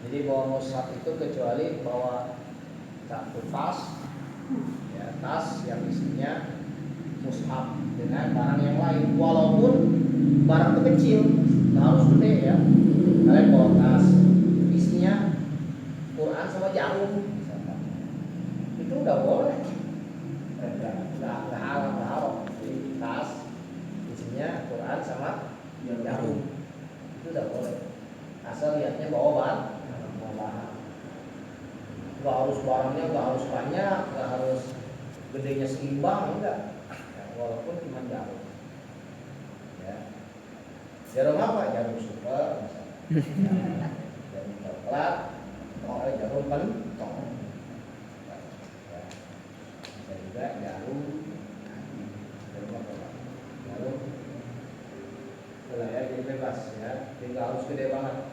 Jadi bawa mushaf itu kecuali bawa satu tas, ya, tas yang isinya mushaf dengan barang yang lain, walaupun barang itu kecil, nggak harus gede ya. Kalian bawa tas isinya Quran sama jarum, misalkan, itu udah boleh, nggak haram. Jadi tas isinya Quran sama jarum, itu udah boleh. Asal lihatnya bawa bahan, nggak harus barangnya nggak harus banyak, nggak harus gedenya seimbang, enggak. Ya, walaupun cuma jarum. Ya. Jarum apa? Jarum super, misalnya. Jarum coklat, jarum pentol. Ya. Bisa juga jarum apa? Jarum. Itulah ya, jadi bebas ya, tinggal harus gede banget.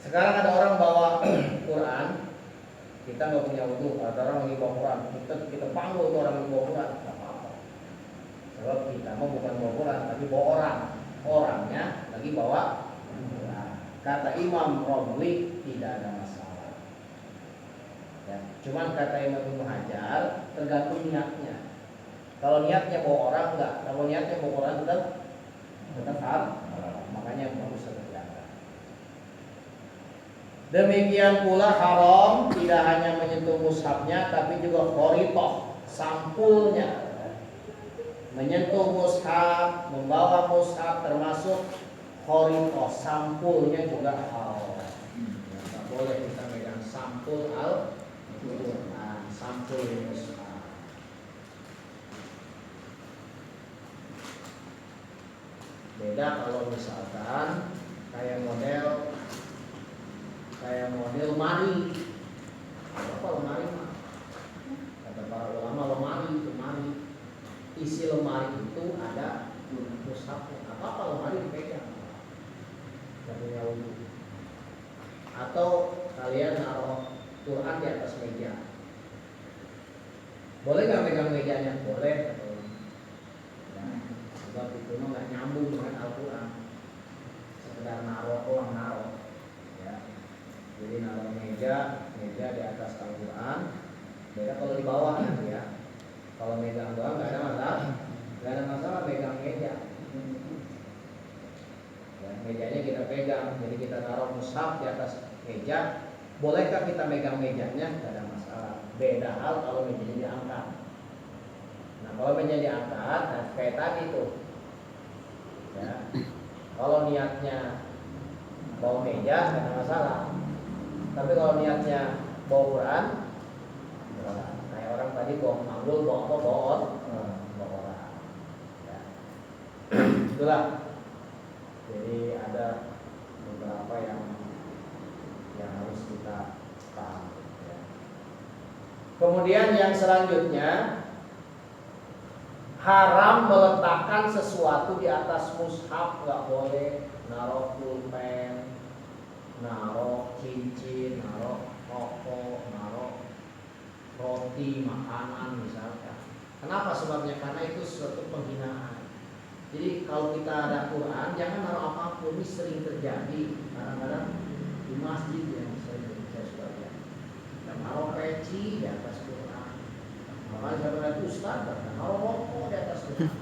Sekarang ada orang bawa Quran, kita nggak punya wudu, ada orang lagi bawa Quran, kita panggil tuh orang yang bawa Quran, nggak apa-apa. Sebab kita mau bukan bawa Quran, tapi bawa orangnya lagi bawa Quran. Kata Imam Romli tidak ada masalah. Ya, cuman kata Imam Ibnu Hajar tergantung niatnya. Kalau niatnya bawa orang enggak, kalau niatnya bawa Quran tetap haram. Makanya bagus terjaga. Demikian pula haram tidak hanya menyentuh mushafnya, tapi juga khoritoh, sampulnya. Menyentuh mushaf, membawa mushaf termasuk khoritoh, sampulnya juga haram. Tidak boleh kita megang sampul Al-Quran, sampul mushaf. Beda kalau misalkan kayak model lemari. Apa lemari mah? Kata para ulama lemari. Isi lemari itu ada mushafnya. Apa lemari dipegang? Gak punya wudu. Atau kalian naruh Quran di atas meja. Boleh nggak pegang mejanya? Boleh. Sebab itu nggak nyambung dengan Al-Quran, sekedar naruh ya. Jadi naruh meja di atas Al-Quran. Beda kalau di bawah nanti ya. Kalau megang doang nggak ada masalah megang meja. Ya, mejanya kita pegang, jadi kita naruh mushaf di atas meja. Bolehkah kita megang mejanya? Nggak ada masalah. Beda hal kalau mejanya diangkat. Nah kalau mejanya diangkat, nah, kayak tadi tuh. Ya. Kalau niatnya bawa meja tidak ada masalah. Tapi kalau niatnya bawa Quran, kayak orang tadi bawa manggul, bawa orang. Ya. Itulah. Jadi ada beberapa yang harus kita pahami. Ya. Kemudian yang selanjutnya, haram meletakkan sesuatu di atas mushaf, nggak boleh naruh pulpen, naruh cincin, naruh rokok, naruh roti, makanan misalkan. Kenapa sebabnya? Karena itu suatu penghinaan. Jadi kalau kita ada Quran, jangan naruh apapun. Ini sering terjadi kadang-kadang di masjid yang saya sudah lihat. Naruh peci di atas Quran. Makanya saya bilang itu Ustaz, naruh rokok di atas Quran.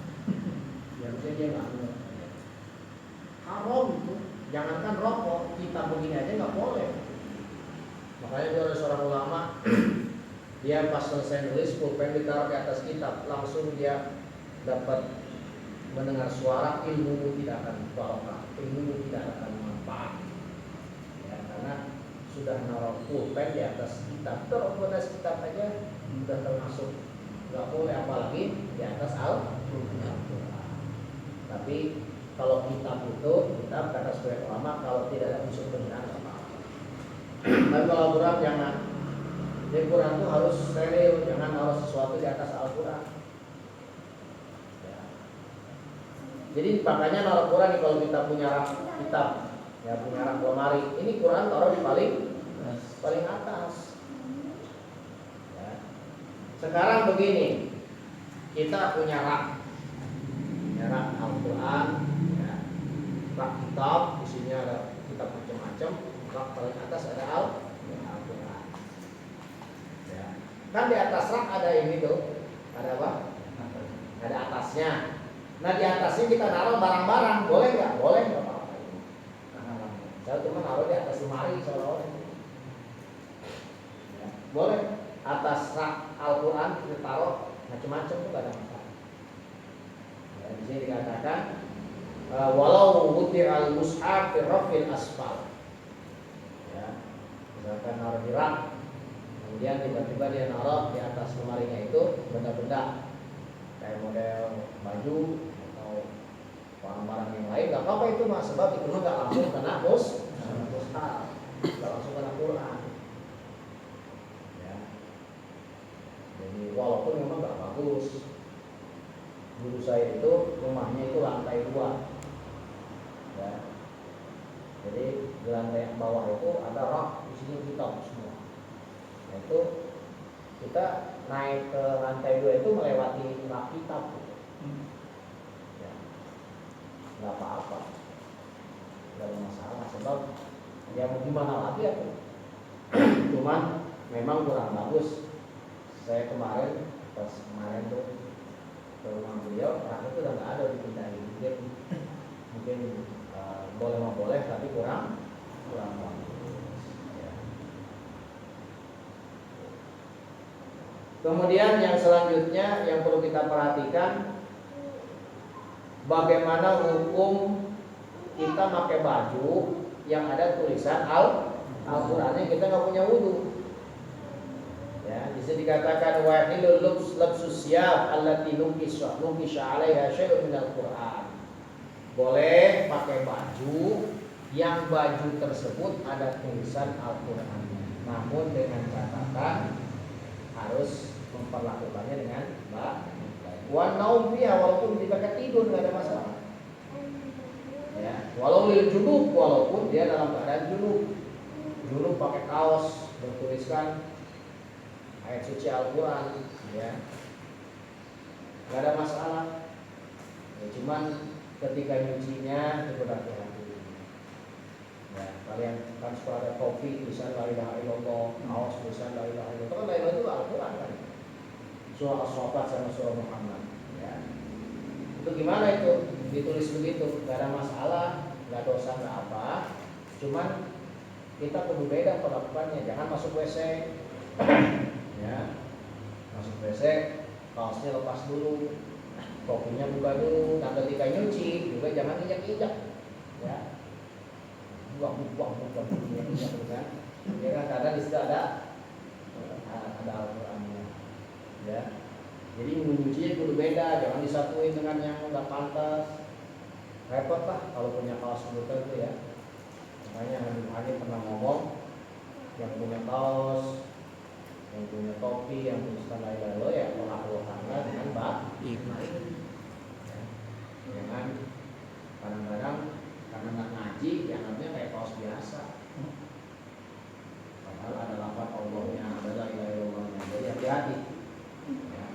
Yang dia nggak ngerti. Haram itu. Jangankan rokok, kita begini aja nggak boleh. Makanya dia ada seorang ulama, dia pas selesai nulis pulpen ditaruh di atas kitab, langsung dia dapat mendengar suara, ilmu tidak akan barokah, ilmu tidak akan manfaat. Ya, karena sudah naruh pulpen di atas kitab, taruh di atas kitab aja sudah termasuk nggak boleh, apalagi di atas Al-Quran. Tapi kalau kitab itu, kitab kata sebagai ulama, kalau tidak ada unsur penghinaan apa-apa. Tapi kalau Al-Quran jangan. Jadi Quran itu harus steril, jangan naruh sesuatu di atas Al-Quran. Ya. Jadi makanya naruh Quran nih, kalau kita punya rak kitab, ya punya rak lemari, ini Quran taruh di paling atas. Ya. Sekarang begini, kita punya rak Al-Quran, ya, rak kitab, isinya ada kitab macam-macam. rak paling atas ada Al-Quran. Ya. Kan di atas rak ada ini tuh, ada apa? Ada atasnya. Nah di atasnya kita naruh barang-barang, boleh nggak? Boleh nggak apa-apa. Saya cuma naruh di atas lemari seolah-olah. Ya. Boleh. Atas rak Al-Quran kita taruh macam-macam tuh gak ada masalah. Ya, di sini dikatakan walau wudi'al mushaf fi rafil asfal. Ya. Misalkan naruh di rak, kemudian tiba-tiba dia naruh di atas lemarinya itu benda-benda kayak model baju atau barang-barang yang lain, gak apa-apa itu mas, sebab itu gak langsung kena mushaf, gak langsung kena Quran. Jadi walaupun memang gak bagus, guru saya itu rumahnya itu lantai 2, ya. Jadi di lantai yang bawah itu ada rak, di sini kitab semua. Nah, itu kita naik ke lantai 2 itu melewati rak kitab, ya. Gak apa-apa, gak ada masalah, sebab ya mau gimana lagi ya. Cuman memang kurang bagus. Saya kemarin tuh ke rumah beliau, rak itu udah nggak ada, dipindahin. Mungkin boleh tapi kurang bagus. Ya. Kemudian yang selanjutnya yang perlu kita perhatikan, bagaimana hukum kita pakai baju yang ada tulisan Al-Qurannya kita nggak punya wudu. Ya, bisa dikatakan wahilul labsus siyab allati nukisha 'alaiha syai'un minal Qur'an. Boleh pakai baju yang baju tersebut ada tulisan Al-Qur'an. Namun dengan catatan harus memperlakukannya dengan baik. Wa naum fiha, walaupun dipakai tidur enggak ada masalah. Ya, walau lil junub, walaupun dia dalam keadaan junub. Junub pakai kaos bertuliskan ayat suci Al-Quran, ya, nggak ada masalah. Ya, cuman ketika nyucinya itu berhati-hati. Ya, kalian kan suka ada topi tulisan la ilaha illallah, kaos tulisan la ilaha illallah. Kan la ilaha itu Al-Quran kan, surah As-Saffat sama surah Muhammad. Ya, itu gimana itu ditulis begitu? Nggak ada masalah, nggak dosa, nggak apa. Cuman kita perlu beda perlakuannya. Jangan masuk WC. Ya, masuk WC, kaosnya lepas dulu, topinya buka dulu. Dan ketika nyuci juga jangan injak-injak, ya, buang injak kan. Ya kan, karena di situ ada Al-Qurannya, ya. Jadi menyucinya perlu beda, jangan disatuin dengan yang nggak pantas. Repot lah kalau punya kaos brutal itu, ya. Makanya Habib pernah ngomong, yang punya kaos, yang punya topi, yang tulisan la ilaha illallah, ya pelaksananya dengan baik. Jangan kadang-kadang karena nggak ngaji, dianggapnya kayak kaos biasa. Padahal ada lafaz Allahnya, ada la ilaha illallahnya. Jadi hati-hati. Ya.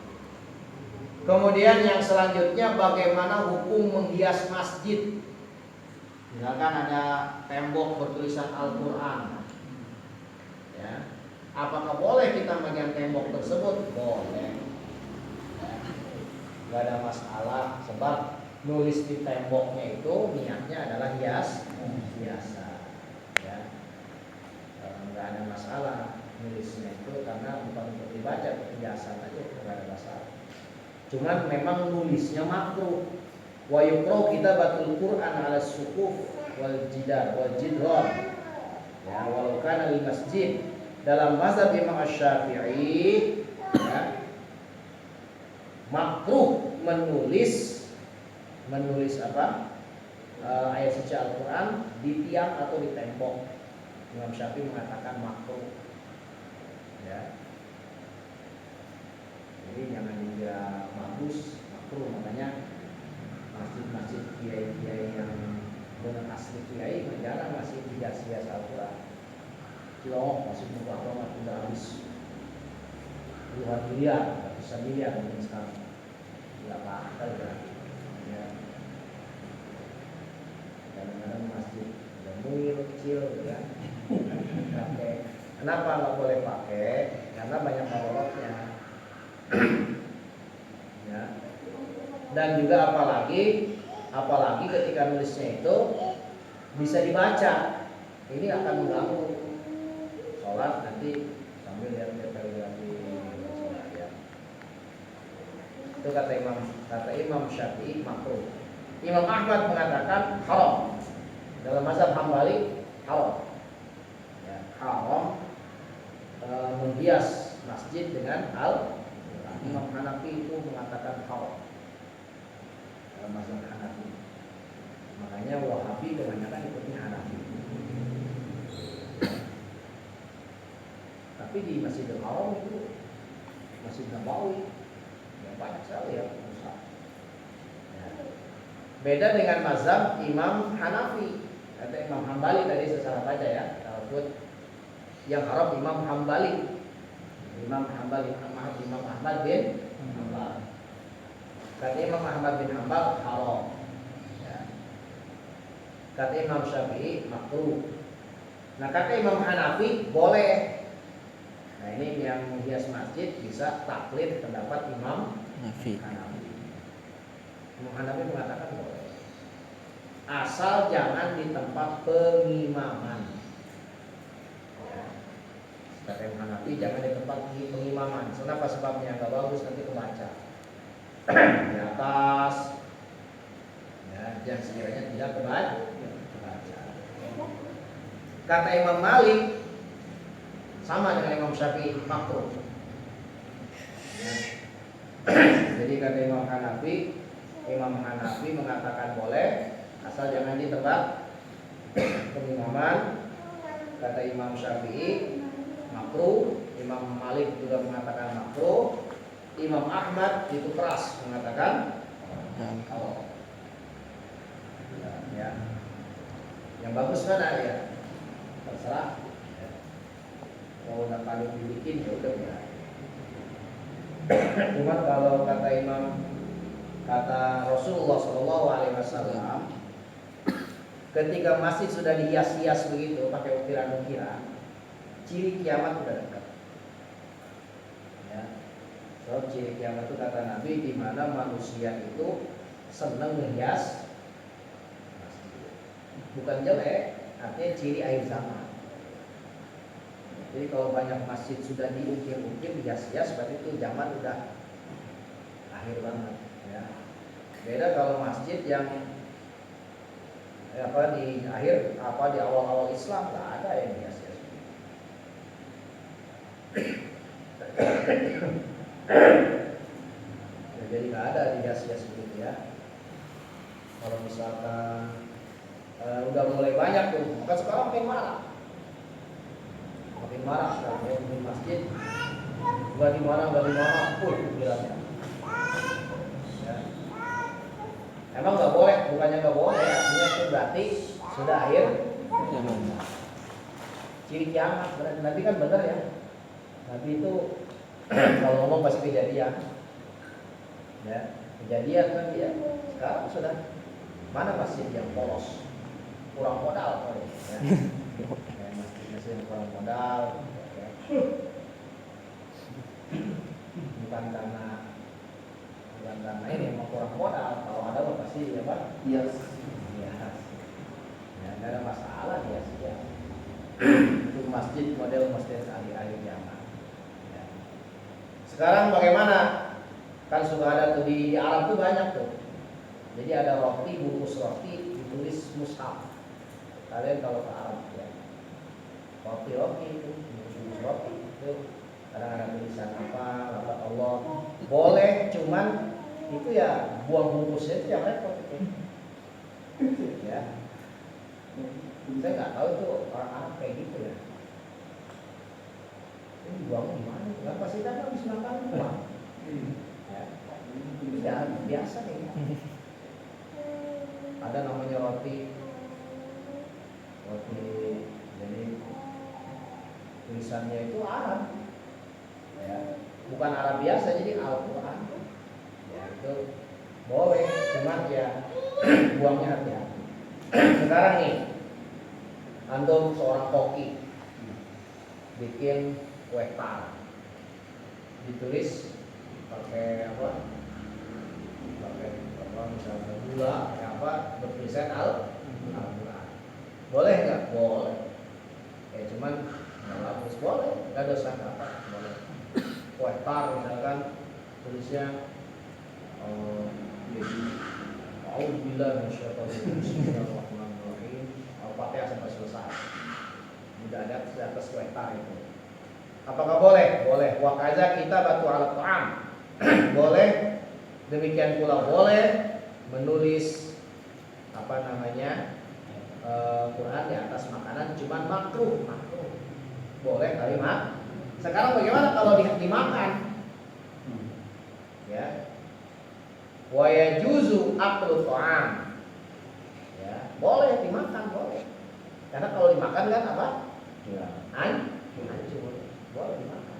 Kemudian yang selanjutnya, bagaimana hukum menghias masjid? Misalkan ada tembok bertulisan Al-Quran, ya. Apakah boleh kita bagian tembok tersebut? Boleh, ya. Gak ada masalah, sebab nulis di temboknya itu niatnya adalah hiasa, ya. Gak ada masalah nulisnya itu, karena bukan untuk dibaca, hiasan aja, gak ada masalah. Cuman memang nulisnya makruh. Wa yukrahu kitabatul Qur'an 'ala sukuf wal jidar wal jidran, ya, walau kana lil masjid. Dalam mazhab Imam Asy-Syafi'i, ya, makruh menulis apa? Ayat suci Al-Quran di tiang atau di tembok. Imam Syafi'i mengatakan makruh, ya. Jadi jangan juga bagus, makruh. Makanya masjid-masjid kiai-kiai yang benar asli kiai jarang masih hias-hias Al-Quran. Cilongok masih murah banget, udah habis puluhan miliar, ratusan miliar mungkin sekarang. Tidak apa-apa ya. Kadang-kadang masjid dan mungil kecil gitu kan. Pakai. Kenapa nggak boleh pakai? Karena banyak mudaratnya. Ya. Dan juga apalagi ketika nulisnya itu bisa dibaca. Ini akan mengganggu sholat nanti sambil lihat kaligrafi. Itu kata Imam Syafi'i makruh. Imam Ahmad mengatakan haram. Dalam mazhab Hambali haram. Ya, haram menghias masjid dengan Imam Hanafi itu mengatakan haram. Dalam mazhab Hanafi. Makanya Wahabi kebanyakan ikutnya Hanafi. Tapi di Masjidil Haram itu Masjid Nabawi banyak sekali ya rusak. Ya. Beda dengan mazhab Imam Hanafi. Kata Imam Hambali tadi saya salah baca ya. Kalau yang haram Imam Hambali. Imam Ahmad bin Hambal. Kata Imam Ahmad bin Hambal haram. Ya. Kata Imam Syafi'i makruh. Nah kata Imam Hanafi boleh. Nah ini yang menghias masjid bisa taklid pendapat Imam Hanafi. Imam Hanafi mengatakan boleh. Asal jangan di tempat pengimaman. Ya. Kata Imam Hanafi jangan di tempat pengimaman. Kenapa? Sebabnya nggak bagus nanti kebaca. Di atas. Ya, jangan sekiranya tidak kebaca. Kata Imam Malik sama dengan Imam Syafi'i makruh. Ya. Jadi kata Imam Hanafi mengatakan boleh asal jangan di tempat pengimaman. Kata Imam Syafi'i makruh. Imam Malik juga mengatakan makruh. Imam Ahmad itu keras mengatakan kalau ya. Yang bagus mana ya? Terserah. Kalau udah paling dibikin ya udah ya. Cuma kalau kata Rasulullah SAW, ketika masjid sudah dihias-hias begitu pakai ukiran-ukiran, ciri kiamat sudah dekat. Ya. So, ciri kiamat itu kata Nabi di mana manusia itu senang menghias masjid. Bukan jelek, artinya ciri akhir zaman. Jadi kalau banyak masjid sudah diukir-ukir, dihias-hias, berarti itu zaman udah akhir banget. Ya. Beda kalau masjid yang di awal-awal Islam nggak ada yang dihias-hias. Ya, jadi nggak ada dihias-hias begitu ya. Kalau misalkan udah mulai banyak tuh, maka sekarang makin marah sekarang di masjid nggak dimarah bilangnya ya. Emang nggak boleh, bukannya nggak boleh, artinya itu berarti sudah akhir ciri kiamat. Berarti Nabi kan benar ya, Nabi itu kalau ngomong pasti kejadian ya, kejadian kan dia. Sekarang sudah mana masjid yang polos kurang modal ya. Masjid yang kurang modal ya. bukan karena ini emang kurang modal. Kalau ada pasti ya Pak yes. Ya nggak ada masalah ya sih ya. Itu masjid model masjid akhir zaman ya. Sekarang bagaimana? Kan sudah ada tuh di Arab tuh banyak tuh. Jadi ada roti, bungkus roti ditulis mushaf. Kalian kalau ke Arab ya, roti itu bungkus roti itu kadang ada tulisan apa Allah boleh, cuman itu ya buang bungkusnya itu yang repot itu. Ya, saya nggak tahu itu orang Arab kayak gitu ya. Ini buangnya gimana? Nggak pasti kan habis makan buang. Ya, tidak biasa nih. Ada namanya roti jadi tulisannya itu Arab ya, bukan Arab biasa, jadi Al-Quran ya, itu boleh, cuman ya buangnya hati-hati. Sekarang nih Antum seorang koki bikin kue tar, ditulis pakai apa? Pakai apa misalnya gula, kayak apa? Bertulisan Al-Quran. Boleh nggak? Boleh. Cuman nggak bagus. Boleh, nggak dosa apa? Boleh. Kue tar misalkan tulisnya jadi A'udzubillahi minasyaitonir Bismillahirrahmanirrahim. Al-Fatihah sampai selesai. Tidak ada di atas kue tar itu. Apakah boleh? Boleh. Wa kaza kita batu alat ta'am. Boleh. Demikian pula boleh menulis apa namanya Quran di atas makanan, cuman makruh. Boleh kali mak. Sekarang bagaimana kalau dimakan? Ya. Wa yajuzu aklu ta'am. Ya, boleh dimakan, boleh. Karena kalau dimakan kan apa? Ya. Hancur. Boleh dimakan.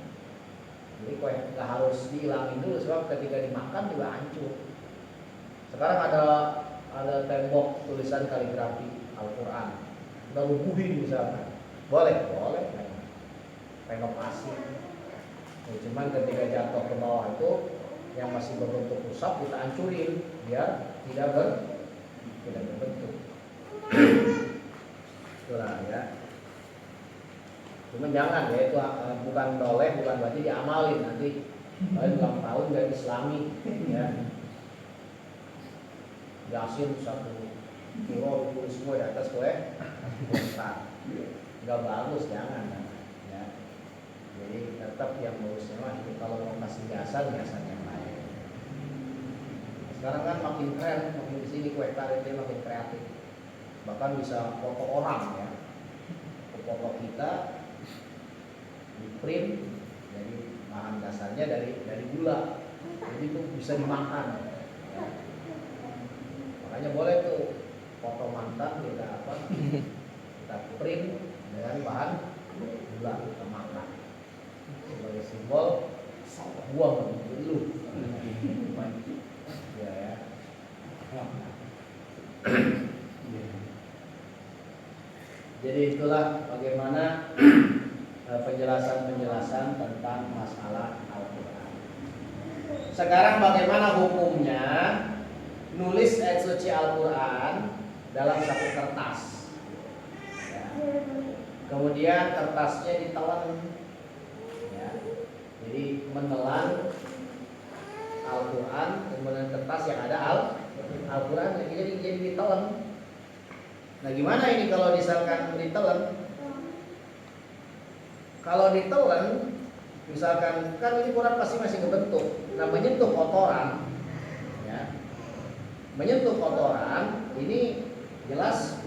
Jadi kue nggak harus dihilangin dulu sebab ketika dimakan juga hancur. Sekarang ada tembok tulisan kaligrafi Al-Quran, udah rubuhin misalkan, boleh. Renovasi. Cuman ketika jatuh ke bawah itu yang masih berbentuk rusak kita hancurin biar tidak berbentuk. Itulah ya. Cuman jangan ya, itu bukan boleh, bukan berarti diamalin nanti. Kalian ulang tahun dan Islami ya. Yasin 1 kilo ditulis semua di atas kue besar. Enggak bagus, jangan ya. Jadi tetap yang bagusnya mah itu kalau mau kasih hiasan yang lain. Sekarang kan makin keren, makin di sini kue tar itu makin kreatif. Bahkan bisa foto orang ya. Foto kita di print, jadi bahan dasarnya dari gula, jadi itu bisa dimakan ya. Makanya boleh tuh foto mantan kita print dengan bahan gula kita makan sebagai simbol buang dulu ya. Jadi itulah bagaimana penjelasan tentang masalah Al-Quran. Sekarang bagaimana hukumnya nulis ayat suci Al-Quran dalam satu kertas ya. Kemudian kertasnya ditelan ya. Jadi menelan Al-Quran, kemudian kertas yang ada Al-Quran jadi ditelan. Nah gimana ini kalau misalkan ditelan? Kalau ditelan, misalkan kan ini Quran pasti masih berbentuk. Nah menyentuh kotoran, ya, menyentuh kotoran ini jelas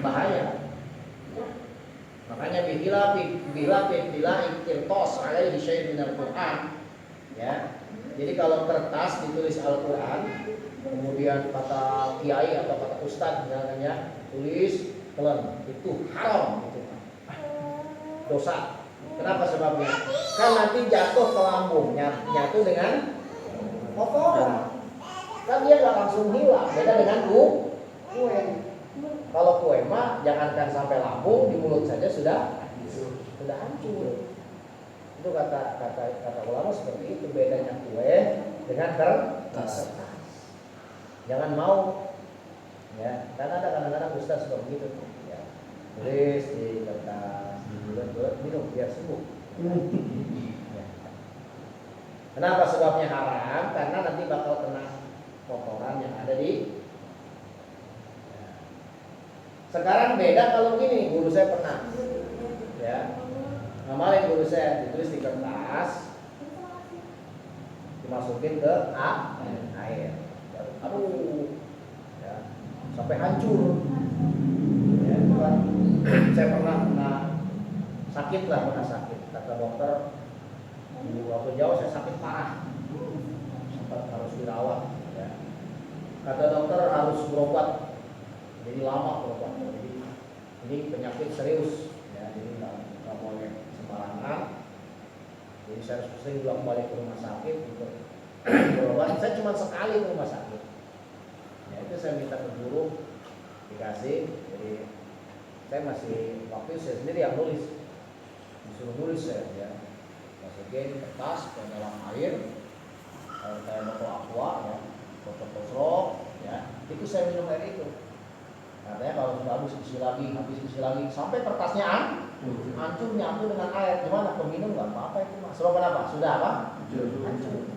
bahaya. Makanya bila iktirtos alaihi syai'un minal Quran, ya. Jadi kalau kertas ditulis Al-Quran, kemudian kata kiai atau kata ustadz misalnya tulis telan, itu haram itu. Dosa. Kenapa sebabnya? Kan nanti jatuh ke lambung, nyatu dengan kotoran. Kan dia nggak langsung hilang. Beda dengan kue. Kalau kue mah jangankan sampai lambung, di mulut saja sudah hancur. Itu kata ulama seperti itu, bedanya kue dengan kertas. Jangan mau, ya. Karena ada kadang-kadang ustaz seperti itu, ya. Tulis di kertas. Bulat minum biar sembuh. Ya. Kenapa sebabnya haram? Karena nanti bakal kena kotoran yang ada di. Ya. Sekarang beda kalau gini, guru saya pernah, ya, ngamalin guru saya ditulis di kertas, dimasukin ke air, aduh, ya, sampai hancur. Ya, itu kan saya pernah sakit, kata dokter waktu jauh saya sakit parah, sempat harus dirawat ya. Kata dokter harus berobat, jadi lama berobat, jadi ini penyakit serius ya, jadi nggak boleh sembarangan. Jadi saya harus sering bolak balik ke rumah sakit untuk berobat. Saya cuma sekali ke rumah sakit ya, itu saya minta ke guru dikasih, jadi saya masih waktu itu saya sendiri yang nulis, disuruh nulis saya ya, masukin kertas ke dalam air kayak botol aqua ya, botol kosong ya, itu saya minum air itu. Katanya kalau sudah habis isi lagi sampai kertasnya hancur nyatu dengan air. Gimana peminum nggak apa-apa itu mas? Sebab kenapa? Sudah apa? Hancur.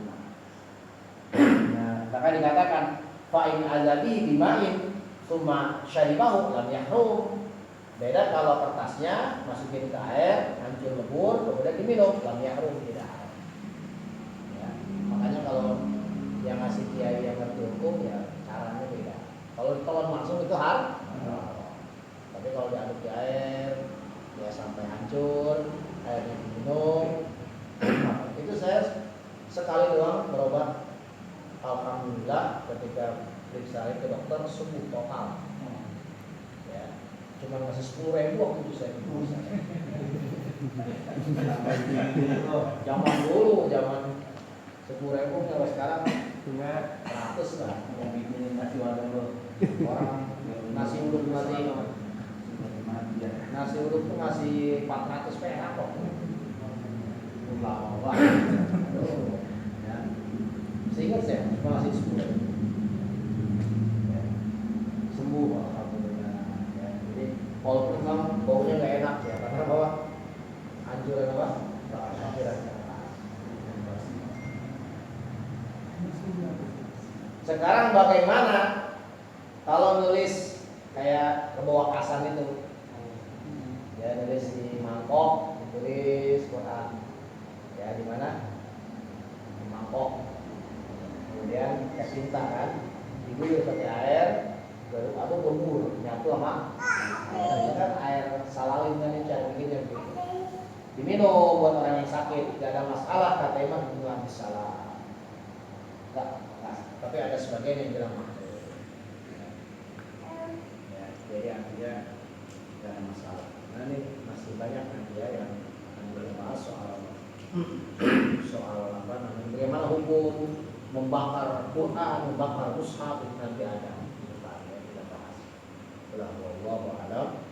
Nah, maka dikatakan fa'in azabi bimain summa syaribahu lam yahrum. Beda kalau kertasnya masukin ke air, hancur lebur, kemudian diminum, lam yahrum, tidak haram. Ya, makanya kalau yang ngasih kiai yang ngerti hukum ya caranya beda. Kalau ditelan langsung itu haram. Tapi kalau diaduk di air ya sampai hancur, airnya diminum, itu saya sekali doang berobat. Alhamdulillah ketika periksa ke dokter sembuh total. Ya, cuma ngasih 10.000 waktu itu saya bisa. Zaman dulu, zaman 10.000 kalau sekarang cuma 100 lah. Yang bikin nasi wadon dulu. Orang nasi uduk tuh ngasih 400 perak kok. Lama banget. Ya. Seingat saya cuma ngasih 10.000. Ya. Sembuh alhamdulillah. Ya. Jadi walaupun memang baunya nggak enak ya, karena bahwa anjuran apa? Anjuran. Sekarang bagaimana kalau nulis kayak kebawa kasan itu? Ya nulis di mangkok, tulis Quran. Ya di mana? Di mangkok. Kemudian kasih tinta kan, diguyur pakai air, atau berumur nyatu sama air. Kan air salalin kan ini cara bikinnya begitu. Diminum buat orang yang sakit, tidak ada masalah kata Imam Ibnu Abi Salah. Tapi ada sebagian yang bilang makruh. Ya, jadi artinya tidak ada masalah. Nah ini masih banyak nanti ya yang berbahas soal apa namanya, bagaimana hukum membakar Quran, membakar mushaf itu nanti ada. Kita bahas. Wallahu a'lam.